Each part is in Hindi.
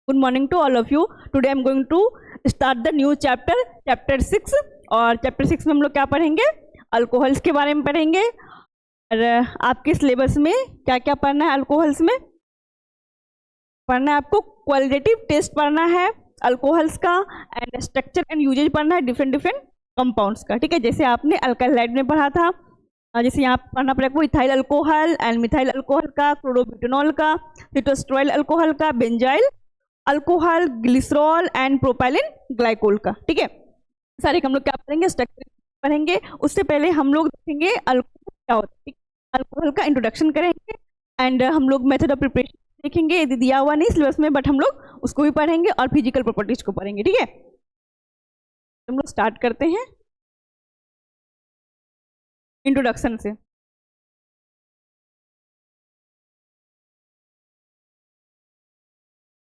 Good morning to all of you. Today I'm going to start the new chapter, chapter 6. और chapter 6 में हम लोग क्या पढ़ेंगे? अल्कोहल्स के बारे में पढ़ेंगे। और आपके सिलेबस में क्या क्या पढ़ना है? अल्कोहल्स में पढ़ना है आपको क्वालिटेटिव टेस्ट पढ़ना है अल्कोहल्स का, एंड स्ट्रक्चर एंड यूजेज पढ़ना है डिफरेंट कंपाउंड्स का। ठीक है, जैसे आपने अल्काइलाइड में पढ़ा था, जैसे यहाँ पढ़ना पड़ेगा ethyl alcohol and methyl alcohol का, क्लोरोब्यूटेनॉल का, सिटोस्टेरोल अल्कोहल का, benzyl alcohol, glycerol and propylene glycol का। ठीक है, सारे हम लोग क्या पढ़ेंगे? स्ट्रक्चर पढ़ेंगे। उससे पहले हम लोग देखेंगे अल्कोहल क्या होता है, अल्कोहल का इंट्रोडक्शन करेंगे, एंड हम लोग मेथड ऑफ प्रिपरेशन देखेंगे। यदि दिया हुआ नहीं सिलेबस में, बट हम लोग उसको भी पढ़ेंगे और फिजिकल प्रॉपर्टीज को पढ़ेंगे। ठीक है, हम लोग स्टार्ट करते हैं इंट्रोडक्शन से।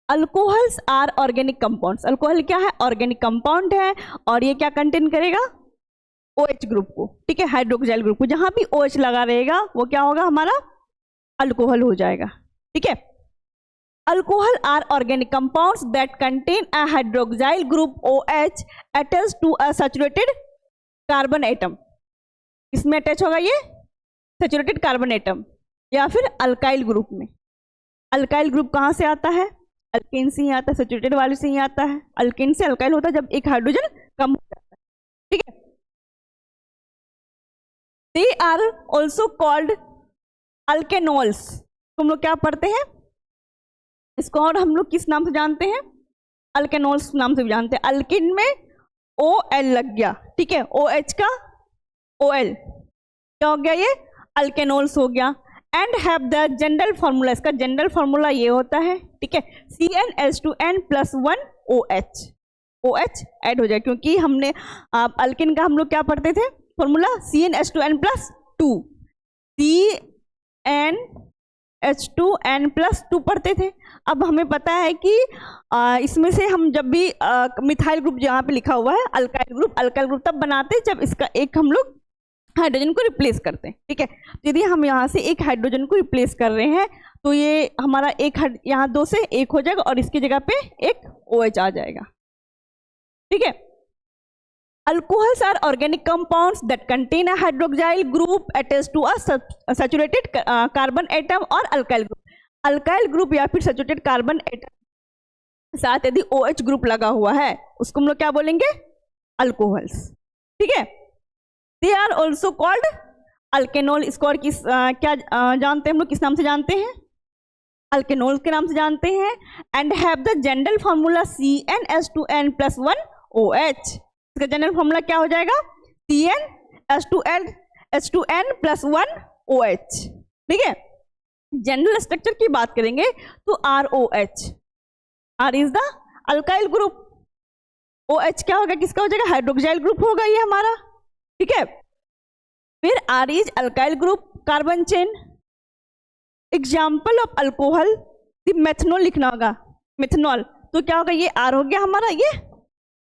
Alcohols are organic compounds. Alcohol क्या है? ऑर्गेनिक कंपाउंड है, और ये क्या कंटेन करेगा? OH ग्रुप को। ठीक है, हाइड्रोक्साइल ग्रुप को। जहां भी OH लगा रहेगा वो क्या होगा? हमारा अल्कोहल हो जाएगा। ठीक है, alcohol are organic compounds that contain a hydroxyl group OH attached to a saturated carbon atom. इसमें अटैच होगा ये सैचुरेटेड कार्बन एटम, या फिर अल्काइल ग्रुप में। अल्काइल ग्रुप कहाँ से आता है? अल्केन से ही आता है, सैचुरेटेड वाले से ही आता है। अल्केन से अल्काइल होता है जब एक हाइड्रोजन कम हो जाता है। ठीक है, दे आर ऑल्सो कॉल्ड अल्केनॉल्स। तुम लोग क्या पढ़ते हैं इसको, और हम लोग किस नाम से जानते हैं? अल्केनॉल्स नाम से भी जानते हैं। अल्किन में OL लग गया। ठीक है, OH का OL क्या हो गया? ये अल्केनॉल्स हो गया। And have the general formula, इसका जनरल फार्मूला ये होता है। ठीक है, CnH2n+1 OH। OH ऐड हो जाए, क्योंकि हमने अल्किन का हम लोग क्या पढ़ते थे फॉर्मूला? CnH2n+2, CnH2n+2 पढ़ते थे। अब हमें पता है कि इसमें से हम जब भी मिथाइल ग्रुप जहाँ पे लिखा हुआ है अल्काइल ग्रुप तब बनाते हैं जब इसका एक हम लोग हाइड्रोजन को रिप्लेस करते हैं। ठीक है, यदि हम यहाँ से एक हाइड्रोजन को रिप्लेस कर रहे हैं तो ये हमारा एक यहाँ 2 से 1 हो जाएगा और इसकी जगह पे एक OH आ जाएगा। ठीक है, alcohols are organic compounds that contain a hydroxyl group attached to a saturated carbon atom और अल्काइल ग्रुप या फिर सैचुरेटेड कार्बन एटम साथ यदि OH ग्रुप लगा हुआ है उसको हम लोग क्या बोलेंगे? अल्कोहल्स। ठीक है, they are also called alkanol. इसको और किस क्या जानते हैं हम लोग? किस नाम से जानते हैं? अल्केनॉल के नाम से जानते हैं। And have the general formula CnH2n+1 OH। इसका जनरल फार्मूला क्या हो जाएगा? CnH2n+1 OH। ठीक है, जनरल स्ट्रक्चर की बात करेंगे तो ROH, R is the alkyl group, OH क्या होगा? किसका हो जाएगा? हाइड्रोक्साइल ग्रुप होगा ये हमारा। ठीक है, फिर R is alkyl group, carbon chain. Example of alcohol, methanol लिखना होगा। मिथनॉल तो क्या होगा? ये R हो गया हमारा, ये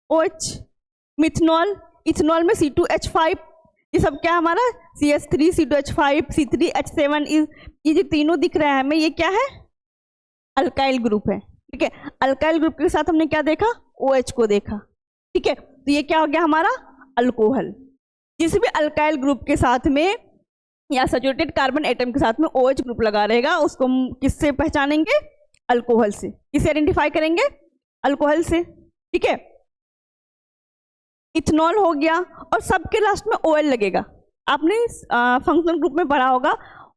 OH। मिथनॉल, इथनॉल में C2H5, ये सब क्या हमारा? CH3, C2H5, C3H7, ये जो तीनों दिख रहा है हमें, ये क्या है? अल्काइल ग्रुप है। ठीक है, अल्काइल ग्रुप के साथ हमने क्या देखा? OH को देखा। ठीक है, तो ये क्या हो गया हमारा? अल्कोहल। जिस भी अल्काइल ग्रुप के साथ में या सैचुरेटेड कार्बन एटम के साथ में OH ग्रुप लगा रहेगा उसको हम किससे पहचानेंगे? अल्कोहल से। किससे आइडेंटिफाई करेंगे? अल्कोहल से। ठीक है, इथनॉल हो गया, और सबके लास्ट में OL लगेगा। आपने फंक्शनल ग्रुप में पढ़ा होगा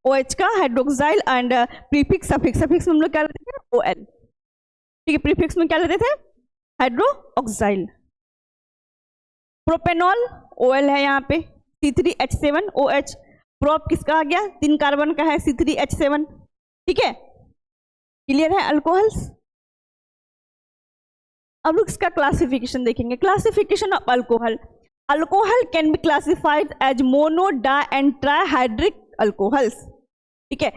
OH का हाइड्रोक्साइल एंड प्रीफिक्स सफिक्स में हम लोग क्या लेते थे? OL। ठीक है, प्रीफिक्स में क्या लेते थे? हाइड्रोक्साइल। प्रोपेनॉल OL है यहाँ पे, C3H7 OH। प्रोप किसका आ गया? 3 कार्बन का है, C3H7। ठीक है, क्लियर है अल्कोहल्स। अब लोग इसका क्लासिफिकेशन देखेंगे। Classification of alcohol, alcohol can be classified as mono, di and trihydric alcohols. ठीक है,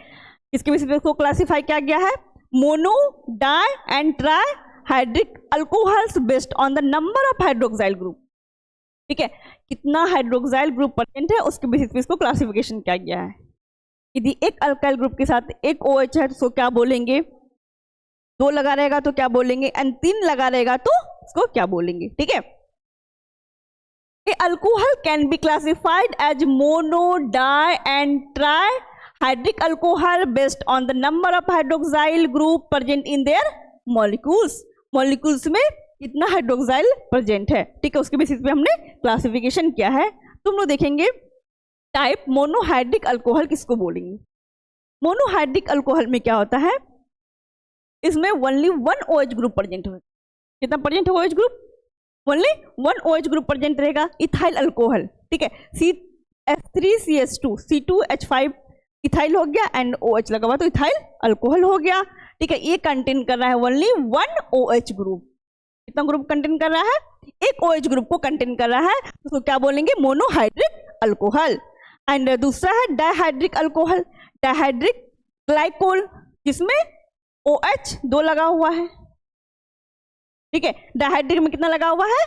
इसके बेसिस पे इसको क्लासिफाई किया गया है mono, di and trihydric alcohols based on the number of hydroxyl group. ठीक है, कितना हाइड्रोक्साइल ग्रुप प्रेजेंट है उसके बेसिस पे इसको क्लासिफिकेशन किया गया है। यदि एक अल्काइल ग्रुप के साथ एक OH है तो क्या बोलेंगे? 2 लगा रहेगा तो क्या बोलेंगे, एंड 3 लगा रहेगा तो इसको क्या बोलेंगे, ठीक है। A alcohol can be classified as mono, di and tri hydric alcohol based on the number of hydroxyl group present in their molecules. Molecules में कितना हाइड्रोक्साइल प्रेजेंट है, ठीक है, उसके बेसिस पे हमने क्लासिफिकेशन किया है। तुम लोग देखेंगे टाइप मोनोहाइड्रिक अल्कोहल किसको बोलेंगे। मोनोहाइड्रिक अल्कोहल में क्या होता है, इसमें ओनली 1 OH ग्रुप प्रेजेंट होगा। कितना प्रेजेंट होगा OH group, only 1 OH group present रहेगा। इथाइल अल्कोहल, ठीक है, CH3CH2 C2H5 इथाइल हो गया एंड OH लगा हुआ तो इथाइल अल्कोहल हो गया, ठीक है। ये कंटेन कर रहा है ओनली 1 OH ग्रुप। कितना ग्रुप कंटेन कर रहा है, एक OH ग्रुप को कंटेन कर रहा है, तो क्या बोलेंगे, मोनोहाइड्रिक अल्कोहल। एंड दूसरा है डाइहाइड्रिक अल्कोहल, डाइहाइड्रिक ग्लाइकोल, जिसमें OH 2 लगा हुआ है, ठीक है। डाइहाइड्रिक में कितना लगा हुआ है,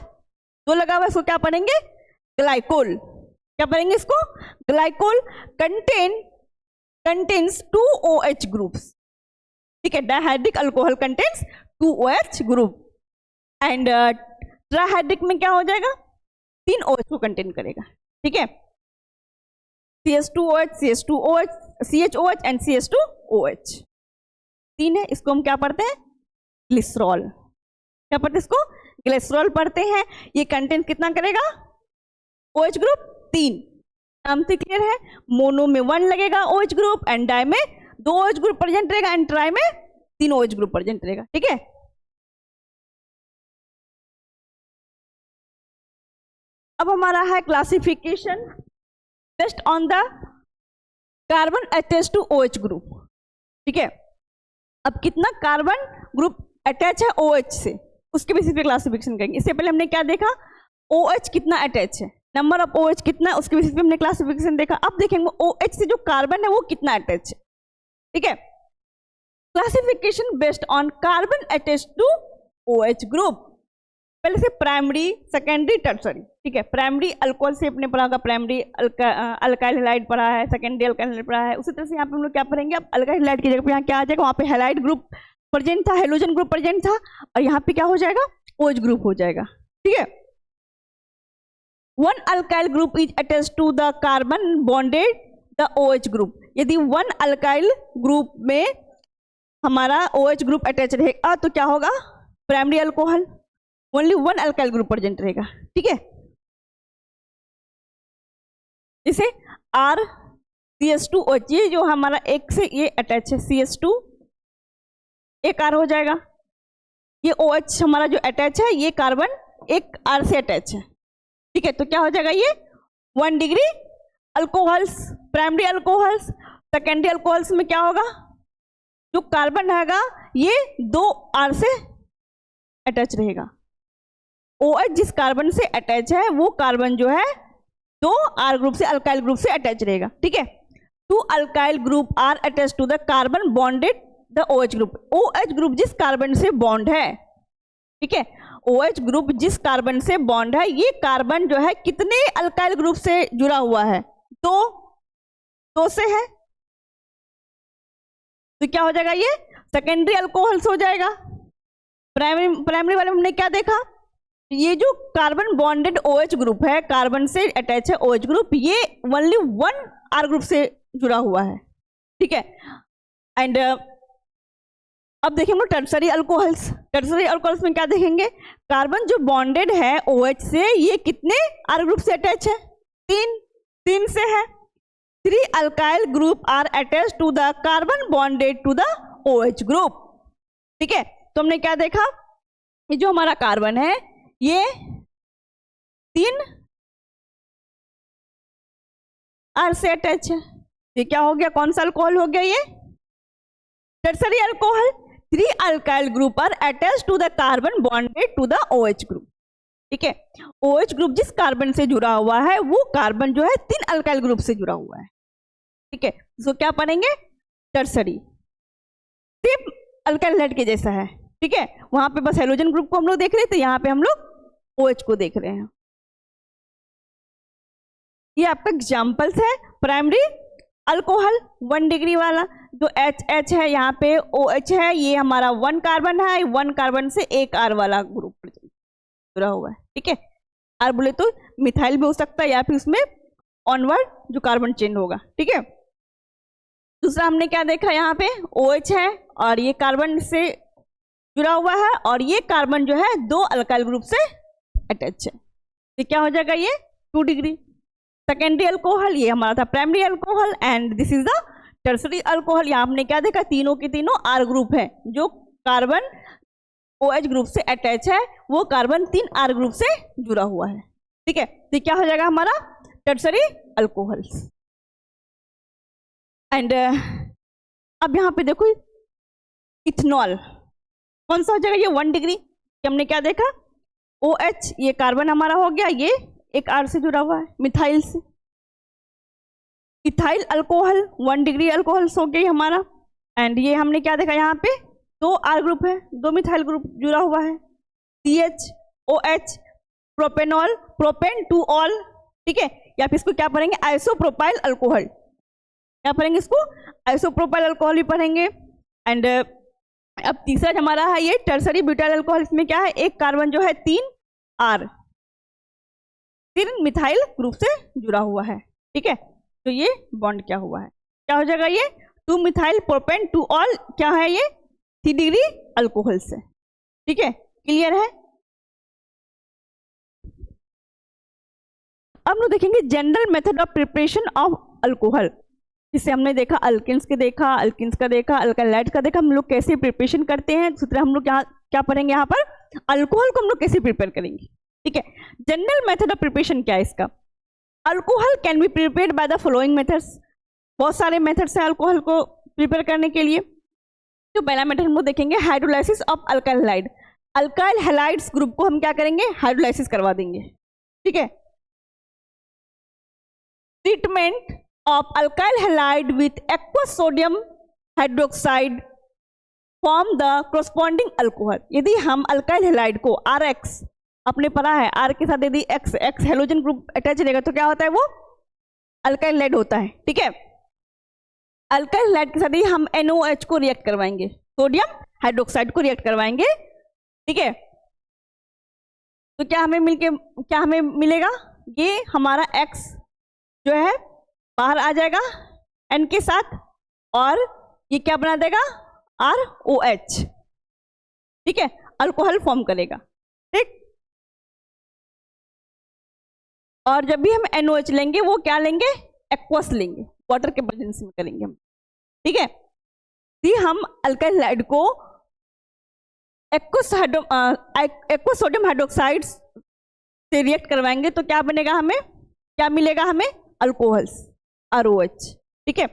2 लगा हुआ है, इसको क्या पढ़ेंगे, ग्लाइकोल। क्या पढ़ेंगे इसको, ग्लाइकोल कंटेन्स 2 OH ग्रुप्स, ठीक है। Dihydric alcohol contains 2 OH group. And trihydric में क्या हो जाएगा, 3 OH को कंटेन करेगा, ठीक है। CH2OH, CH2OH, CHOH and CH2OH 3 है। इसको हम क्या पढ़ते हैं, ग्लिसरॉल। क्या पढ़ते हैं इसको, ग्लिसरॉल पढ़ते हैं। ये कंटेंट कितना करेगा, OH ग्रुप 3। नाम से क्लियर है, मोनो में 1 लगेगा OH ग्रुप, एंड डाई में 2 OH ग्रुप प्रेजेंट रहेगा, एंड ट्राई में 3 OH ग्रुप प्रेजेंट रहेगा, ठीक है। अब हमारा है classification based on the carbon attach to OH group, ठीक है। अब कितना कार्बन ग्रुप अटैच है OH से, उसके बेसिस पे क्लासिफिकेशन करेंगे। इससे पहले हमने क्या देखा, OH कितना अटैच है, नंबर ऑफ OH कितना है, उसके बेसिस पे हमने क्लासिफिकेशन देखा। अब देखेंगे OH से जो कार्बन है वो कितना अटैच है, ठीक है। Classification based on carbon attach to OH group, पहले से प्राइमरी, सेकेंडरी, टर्सरी, ठीक है। प्राइमरी अल्कोहल से अपने पढ़ा होगा, प्राइमरी अल्काइल हैलाइड पढ़ा है, सेकेंडरी अल्काइल हैलाइड पढ़ा है। उसी तरह से यहाँ पे हम लोग क्या पढ़ेंगे, अब अल्काइल हैलाइड की जगह पे यहाँ क्या आ जाएगा, वहाँ पे हैलाइड ग्रुप प्रेजेंट था, हेलोजन ग्रुप प्रेजेंट था, और यहाँ पे क्या हो जाएगा, OH ग्रुप हो जाएगा, ठीक है। 1 alkyl group is attach to the carbon bonded the OH group. यदि 1 अल्काइल ग्रुप में हमारा OH ग्रुप अटैच रहेगा तो क्या होगा, primary alcohol, only 1 alkyl group present रहेगा, ठीक है। जैसे R-CH2OH, ये जो हमारा एक से ये अटैच है, CH2 एक R हो जाएगा। ये OH हमारा जो अटैच है, ये कार्बन एक R से अटैच है, ठीक है। तो क्या हो जाएगा, ये 1 degree alcohols, primary alcohols. Secondary alcohols में क्या होगा, जो कार्बन रहेगा ये 2 R से अटैच रहेगा। OH जिस कार्बन से अटैच है वो कार्बन जो है 2 R ग्रुप से, अल्काइल ग्रुप से अटैच रहेगा, ठीक है। 2 alkyl group are attach to the carbon bonded the OH group. OH group जिस कार्बन से बॉन्ड है, ठीक है, OH ग्रुप जिस कार्बन से बॉन्ड है, ये कार्बन जो है कितने अल्काइल ग्रुप से जुड़ा हुआ है, 2 से है, तो क्या हो जाएगा, ये सेकेंडरी अल्कोहल्स हो जाएगा। प्राइमरी वाले में हमने क्या देखा, ये जो कार्बन बॉन्डेड OH ग्रुप है, कार्बन से अटैच है OH ग्रुप, ये ओनली 1 R ग्रुप से जुड़ा हुआ है, ठीक है। एंड अब देखेंगे टर्सरी अल्कोहल्स। टर्सरी अल्कोहल्स में क्या देखेंगे, कार्बन जो बॉन्डेड है OH से, ये कितने R ग्रुप से अटैच है, 3 से है। 3 alkyl group are attach to the carbon bonded to the OH group, ठीक है। तो हमने क्या देखा, ये जो हमारा कार्बन है ये 3 R से अटैच है, ये क्या हो गया, कौन सा अल्कोहल हो गया, ये tertiary alcohol. 3 alkyl group are attach to the carbon bonded to the OH group, ठीक है। OH ग्रुप जिस कार्बन से जुड़ा हुआ है वो कार्बन जो है 3 अल्काइल ग्रुप से जुड़ा हुआ है, ठीक है। इसको क्या पढ़ेंगे, टर्सरी, सेम अल्काइल हैलाइड के जैसा है, ठीक है। वहां पे बस हेलोजन ग्रुप को हम लोग देख रहे थे, यहाँ पे हम लोग OH को देख रहे हैं। ये आपका एग्जाम्पल्स है प्राइमरी अल्कोहल 1 डिग्री वाला, जो H है यहाँ पे OH है, ये हमारा 1 कार्बन है, 1 कार्बन से एक R वाला ग्रुप जुड़ा हुआ है, ठीक है। R बोले तो मिथाइल भी हो सकता है या फिर उसमें ऑनवर्ड जो कार्बन चेन होगा, ठीक है। दूसरा हमने क्या देखा, यहाँ पे OH है और ये कार्बन से जुड़ा हुआ है और ये कार्बन जो है 2 अल्काइल ग्रुप से अटैच है, तो क्या हो जाएगा ये 2 डिग्री। सेकेंडरी अल्कोहल ये हमारा था primary alcohol and this is the tertiary alcohol. यहाँ हमने क्या देखा, तीनों के तीनों R ग्रुप है, जो कार्बन OH ग्रुप से अटैच है वो कार्बन 3 R ग्रुप से जुड़ा हुआ है, ठीक है। तो क्या हो जाएगा हमारा टर्सरी अल्कोहल्स। एंड अब यहाँ पे देखो इथेनॉल कौन सा हो जाएगा, ये 1 डिग्री। हमने क्या देखा, OH ये कार्बन हमारा हो गया, ये एक R से जुड़ा हुआ है मिथाइल से। इथाइल अल्कोहल 1 डिग्री अल्कोहल्स हो गई हमारा। एंड ये हमने क्या देखा, यहाँ पे 2 R ग्रुप है, 2 मिथाइल ग्रुप जुड़ा हुआ है, CH OH propanol, propane 2 all, ठीक है। या फिर इसको क्या पढ़ेंगे, आइसोप्रोपाइल अल्कोहल, क्या पढ़ेंगे इसको, आइसोप्रोपाइल अल्कोहल ही पढ़ेंगे। एंड अब तीसरा हमारा है ये टर्सरी ब्यूटाइल अल्कोहल, इसमें क्या है, एक कार्बन जो है 3 R 3 मिथाइल ग्रुप से जुड़ा हुआ है, ठीक है। तो ये बॉन्ड क्या हुआ है, क्या हो जाएगा, ये 2 मिथाइल प्रोपेन 2 ऑल क्या है, ये 3 डिग्री अल्कोहल से, ठीक है। क्लियर है। अब हम लोग देखेंगे general method of preparation of alcohol, जिससे हमने देखा अल्किन्स के देखा, अल्किन्स का देखा, अल्कालाइड का देखा, हम लोग कैसे प्रिपरेशन करते हैं। दूसरा हम लोग क्या पढ़ेंगे यहाँ पर, अल्कोहल को हम लोग कैसे प्रिपेयर करेंगे, ठीक है। जनरल मेथड ऑफ प्रिपरेशन क्या है इसका, alcohol can be prepared by the following methods. बहुत सारे मेथड्स हैं अल्कोहल को प्रिपेयर करने के लिए। तो पहला मेथड हम लोग देखेंगे hydrolysis of alkyl halide. Alkyl halides group को हम क्या करेंगे, हाइड्रोलाइसिस करवा देंगे, ठीक है। Treatment of alkyl halide with aqueous sodium hydroxide form the corresponding alcohol। यदि हम अल्काइल हैलाइड को RX आपने पढ़ा है, R के साथ यदि X हेलोजन ग्रुप अटैच रहेगा तो क्या होता है, वो अल्काइल हैलाइड होता है, ठीक है। अल्काइल हैलाइड के साथ ही हम NOH को रिएक्ट करवाएंगे, सोडियम हाइड्रोक्साइड को रिएक्ट करवाएंगे, ठीक है। तो क्या हमें मिलेगा, ये हमारा X जो है बाहर आ जाएगा N के साथ और ये क्या बना देगा, ROH, ठीक है, अल्कोहल फॉर्म करेगा, ठीक। और जब भी हम NOH लेंगे वो क्या लेंगे, एक्वस लेंगे, वाटर के प्रेजेंस में करेंगे हम, ठीक है। यदि हम अल्काइल हैलाइड को एक्वस सोडियम हाइड्रोक्साइड से रिएक्ट करवाएंगे तो क्या बनेगा, हमें क्या मिलेगा, हमें अल्कोहल्स ROH, ठीक है।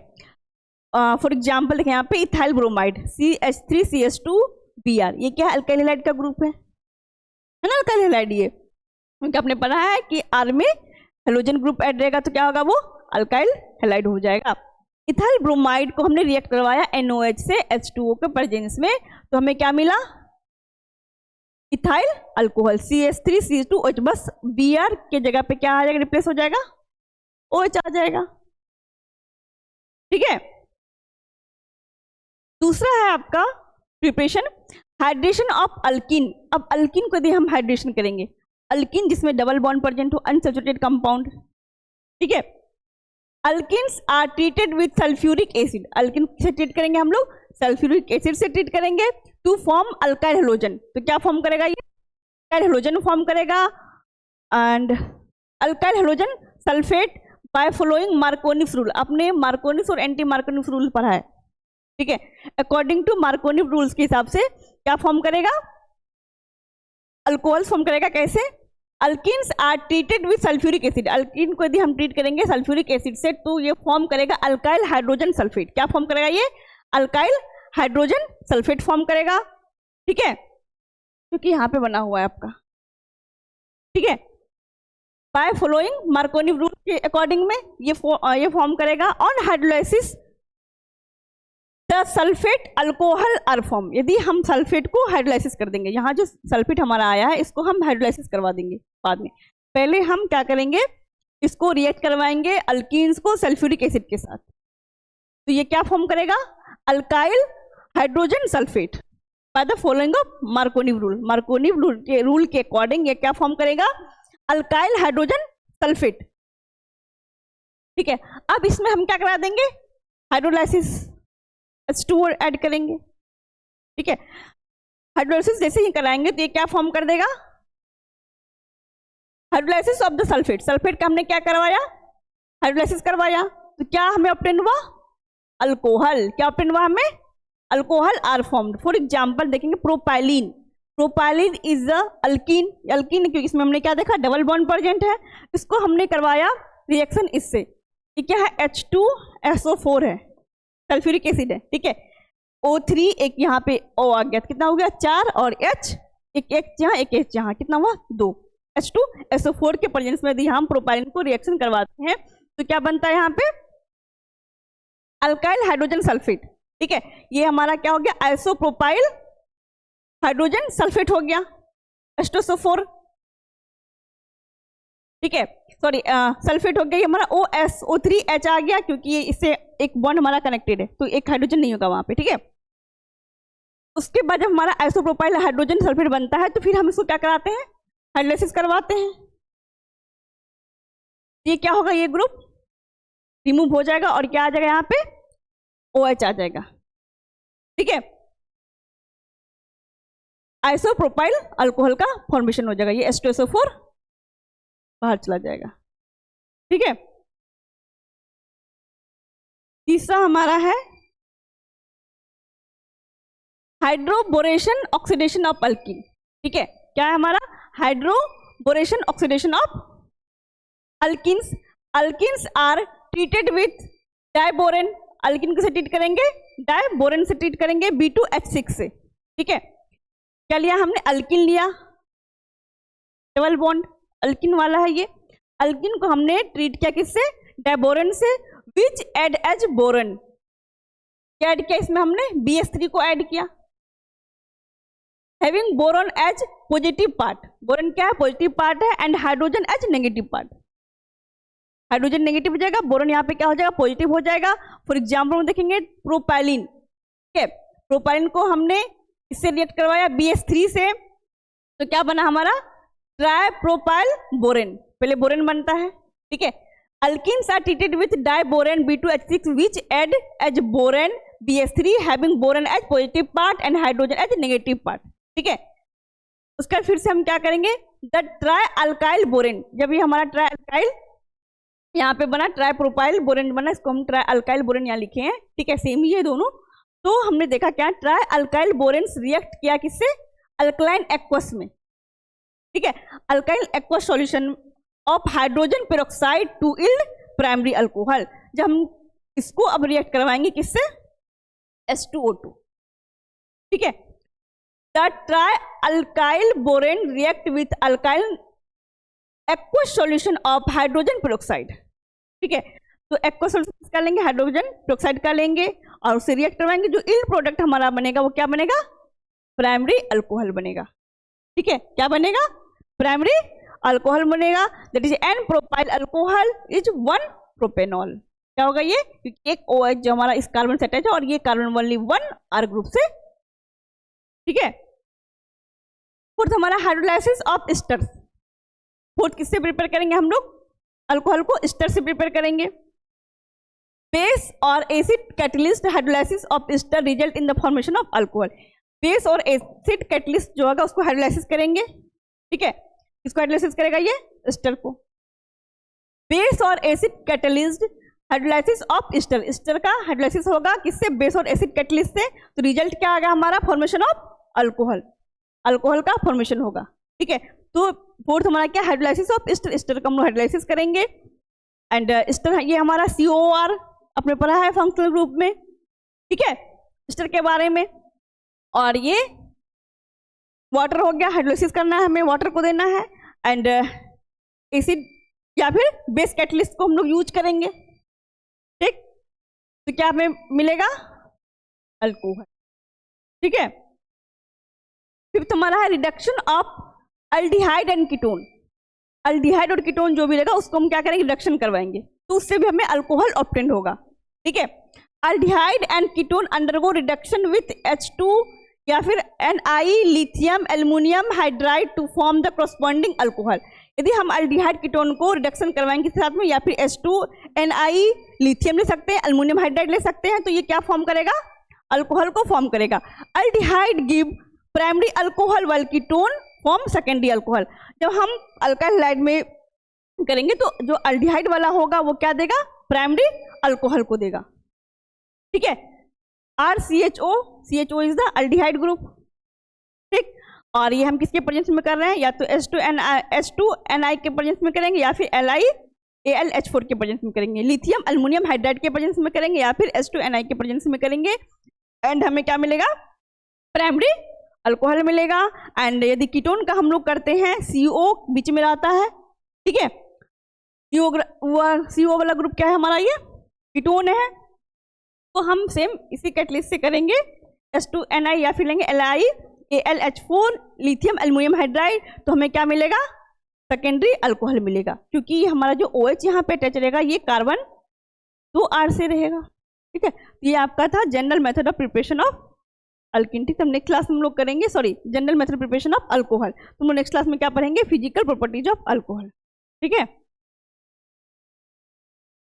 फॉर एग्जाम्पल देखें यहाँ पे इथाइल ब्रोमाइड CH3CH2Br, ये क्या अल्काइल हैलाइड का ग्रुप है ना, अल्काइल हैलाइड ये, क्योंकि आपने पढ़ा है कि R में हेलोजन ग्रुप ऐड रहेगा तो क्या होगा, वो अल्काइल हैलाइड हो जाएगा। इथाइल ब्रोमाइड को हमने रिएक्ट करवाया NOH से H2O के प्रेजेंस में, तो हमें क्या मिला, इथाइल अल्कोहल CH3CH2OH, बस Br के जगह पे क्या आ जाएगा, रिप्लेस हो जाएगा, OH आ जाएगा, ठीक है। दूसरा है आपका प्रिपरेशन हाइड्रेशन ऑफ अल्किन। अब अल्किन को यदि हम हाइड्रेशन करेंगे, अल्किन जिसमें डबल बॉन्ड प्रेजेंट हो, अनसैचुरेटेड कंपाउंड, ठीक है। Alkenes are treated with sulphuric acid, alkene से ट्रीट करेंगे हम लोग, सल्फ्यूरिक एसिड से ट्रीट करेंगे टू फॉर्म अल्काइल हैलोजन। तो क्या फॉर्म करेगा, ये अल्काइल हैलोजन फॉर्म करेगा। And alkyl halogen sulphate by following Markovnikov's rule, आपने मार्कोनिस और एंटी मार्कोनिस रूल पढ़ा है, ठीक है। अकॉर्डिंग टू मार्कोनिस रूल्स के हिसाब से क्या फॉर्म करेगा, अल्कोहल फॉर्म करेगा। कैसे, alkenes are treated with sulphuric acid, alkene को यदि हम ट्रीट करेंगे सल्फ्यूरिक एसिड से तो ये फॉर्म करेगा अल्काइल हाइड्रोजन सल्फेट। क्या फॉर्म करेगा, ये अल्काइल हाइड्रोजन सल्फेट फॉर्म करेगा, ठीक है, क्योंकि यहाँ पे बना हुआ है आपका, ठीक है। बाय फॉलोइंग मार्कोनी रूल के अकॉर्डिंग में ये फॉर्म करेगा। On hydrolysis the sulphate alcohol are form, यदि हम सल्फेट को हाइड्रोलाइसिस कर देंगे, यहाँ जो सल्फेट हमारा आया है इसको हम हाइड्रोलाइसिस करवा देंगे बाद में। पहले हम क्या करेंगे, इसको रिएक्ट करवाएंगे अल्कीन्स को सल्फ्यूरिक एसिड के साथ, तो ये क्या फॉर्म करेगा, alkyl hydrogen sulphate by the following of Markovnikov rule. Markovnikov rule के अकॉर्डिंग ये क्या फॉर्म करेगा, अल्काइल हाइड्रोजन सल्फेट। ठीक है, अब इसमें हम क्या करा देंगे, हाइड्रोलाइसिस H2O ऐड करेंगे। ठीक है, हाइड्रोलाइसिस जैसे ही कराएंगे तो ये क्या फॉर्म कर देगा, hydrolysis of the sulphate. Sulphate का हमने क्या करवाया, हाइड्रोलाइसिस करवाया, तो क्या हमें ऑब्टेन हुआ, अल्कोहल। क्या ऑब्टेन हुआ हमें, alcohol are formed. For example देखेंगे propylene, propylene is a alkene, alkene क्योंकि इसमें हमने क्या देखा, डबल बॉन्ड प्रेजेंट है। इसको हमने करवाया रिएक्शन इससे, ये क्या है, H2SO4 है, सल्फ्यूरिक एसिड है। ठीक है, O3 एक यहाँ पे O आ गया, कितना हो गया 4, और H एक यहाँ एक H यहाँ, कितना हुआ 2। H2SO4 के प्रेजेंस में यदि हम प्रोपाइलिन को रिएक्शन करवाते हैं तो क्या बनता है यहाँ पे, अल्काइल हाइड्रोजन सल्फेट। ठीक है, ये हमारा क्या हो गया, आइसोप्रोपाइल हाइड्रोजन सल्फेट हो गया H2SO4। ठीक है, सॉरी सल्फेट हो गया, ये हमारा OSO3H आ गया क्योंकि ये इससे एक बॉन्ड हमारा कनेक्टेड है तो एक हाइड्रोजन नहीं होगा वहां पे। ठीक है, उसके बाद जब हमारा आइसोप्रोपाइल हाइड्रोजन सल्फेट बनता है तो फिर हम इसको क्या कराते हैं, हाइड्रोलाइसिस करवाते हैं। ये क्या होगा, ये ग्रुप रिमूव हो जाएगा और क्या आ जाएगा, यहाँ पे OH आ जाएगा। ठीक है, आइसोप्रोपाइल अल्कोहल का फॉर्मेशन हो जाएगा, ये H2SO4 बाहर चला जाएगा। ठीक है, तीसरा हमारा है हाइड्रोबोरेशन ऑक्सीडेशन ऑफ अल्कीन। ठीक है, क्या है हमारा, hydroboration oxidation of alkenes. Alkenes are treated with diborane, alkene किसे ट्रीट करेंगे, डाइबोरेन से ट्रीट करेंगे, B2H6 से। ठीक है, क्या लिया हमने, अल्कीन लिया, डबल बॉन्ड अल्कीन वाला है ये। अल्कीन को हमने ट्रीट किया किससे, डाइबोरेन से, विच एड एज बोरन। क्या ऐड किया इसमें हमने, BS3 को ऐड किया, having boron as positive part. बोरॉन क्या है, पॉजिटिव पार्ट है, and hydrogen as negative part. Hydrogen negative हो जाएगा, बोरॉन यहाँ पे क्या हो जाएगा, पॉजिटिव हो जाएगा। फॉर एग्जाम्पल हम देखेंगे प्रोपाइलिन। ठीक है, प्रोपाइलिन को हमने इससे रिएक्ट करवाया BS3 से, तो क्या बना हमारा, ट्राइप्रोपाइल बोरेन। पहले बोरेन बनता है। ठीक है, alkenes are treated with diborane B2H6 which add as borane BS3 having borane as positive part and hydrogen as negative part. ठीक है, उसका फिर से हम क्या करेंगे, द ट्राई अल्काइल बोरेन। जब ये हमारा ट्राई अल्काइल यहाँ पे बना, ट्राइप्रोपाइल बोरेन बना, इसको हम ट्राई अल्काइल बोरेन यहाँ लिखे हैं। ठीक है, सेम ही है दोनों। तो हमने देखा क्या, ट्राई अल्काइल बोरेन्स रिएक्ट किया किससे, अल्कलाइन एक्वस में। ठीक है, alkyl aqueous solution of hydrogen peroxide to yield primary alcohol. जब हम इसको अब रिएक्ट करवाएंगे किससे, H2O2। ठीक है, the try alkyl borane react with alkyl aqueous solution of hydrogen peroxide. ठीक है, तो एक्वस सॉल्यूशन का लेंगे, हाइड्रोजन पेरोक्साइड का लेंगे और उसे रिएक्ट करवाएंगे। जो इल्ड प्रोडक्ट हमारा बनेगा वो क्या बनेगा, प्राइमरी अल्कोहल बनेगा। ठीक है, क्या बनेगा, प्राइमरी अल्कोहल बनेगा, that is an propyl alcohol is 1 propanol. क्या होगा ये, क्योंकि एक OH जो हमारा इस कार्बन से अटैच है और ये कार्बन ओनली 1 R ग्रुप से। ठीक है, फोर्थ हमारा हाइड्रोलाइसिस ऑफ एस्टर्स। फोर्थ किससे प्रिपेयर करेंगे हम लोग, अल्कोहल को एस्टर से प्रिपेयर करेंगे। बेस और acid catalyst hydrolysis of ester result in the formation of alcohol. Base और एसिड कैटलिस्ट जो होगा उसको हाइड्रोलाइसिस करेंगे। ठीक है, इसको हाइड्रोलाइसिस करेगा ये एस्टर को। बेस और acid catalyst hydrolysis of ester, ester का हाइड्रोलाइसिस होगा किससे, बेस और एसिड कैटलिस्ट से। तो रिजल्ट क्या आएगा हमारा, फॉर्मेशन ऑफ अल्कोहल, अल्कोहल का फॉर्मेशन होगा। ठीक है, तो फोर्थ हमारा क्या, हाइड्रोलाइसिस ऑफ एस्टर, एस्टर का हम लोग हाइड्रोलाइसिस करेंगे। एंड एस्टर ये हमारा COR अपने पढ़ा है फंक्शनल ग्रुप में। ठीक है, एस्टर के बारे में। और ये वाटर हो गया, हाइड्रोलाइसिस करना है हमें, वाटर को देना है। एंड एसिड या फिर बेस कैटलिस्ट को हम लोग यूज करेंगे। ठीक, तो क्या हमें मिलेगा, अल्कोहल। ठीक है, फिफ्थ हमारा है reduction of aldehyde and ketone. Aldehyde और कीटोन जो भी रहेगा उसको हम क्या करेंगे, रिडक्शन करवाएंगे, तो उससे भी हमें अल्कोहल ऑब्टेन होगा। ठीक है, aldehyde and ketone undergo reduction with H2 या फिर Ni lithium aluminium hydride to form the corresponding alcohol. यदि हम अल्डिहाइड कीटोन को रिडक्शन करवाएंगे साथ में, या फिर H2 Ni लिथियम ले सकते हैं, एल्युमिनियम हाइड्राइड ले सकते हैं, तो ये क्या फॉर्म करेगा? अल्कोहल को फॉर्म करेगा। Aldehyde give primary alcohol while ketone form secondary alcohol. जब हम अल्काइल हैलाइड में करेंगे तो जो अल्डिहाइड वाला होगा वो क्या देगा? प्राइमरी अल्कोहल को देगा। ठीक है, RCHO, CHO is the aldehyde group. ठीक, और ये हम किसके प्रेजेंस में कर रहे हैं? या तो H2Ni के प्रेजेंस में करेंगे, या फिर LiAlH4 के प्रेजेंस में करेंगे। लिथियम एल्युमिनियम हाइड्राइड के प्रेजेंस में करेंगे, या फिर H2Ni के प्रेजेंस में करेंगे, एंड हमें क्या मिलेगा? प्राइमरी अल्कोहल मिलेगा। एंड यदि कीटोन का हम लोग करते हैं, CO बीच में रहता है। ठीक है, CO वाला ग्रुप क्या है हमारा? ये कीटोन है। तो हम सेम इसी कैटलिस्ट से करेंगे, H2Ni या फिर लेंगे LiAlH4 लिथियम एल्युमिनियम हाइड्राइड, तो हमें क्या मिलेगा? सेकेंडरी अल्कोहल मिलेगा, क्योंकि हमारा जो OH यहाँ पे अटैच रहेगा ये कार्बन 2R से रहेगा। ठीक है, ये आपका था general method of preparation of alkene. ठीक है, नेक्स्ट क्लास में हम लोग करेंगे, next method preparation of alcohol. तो हम लोग नेक्स्ट क्लास में क्या पढ़ेंगे? Physical properties of alcohol. ठीक है।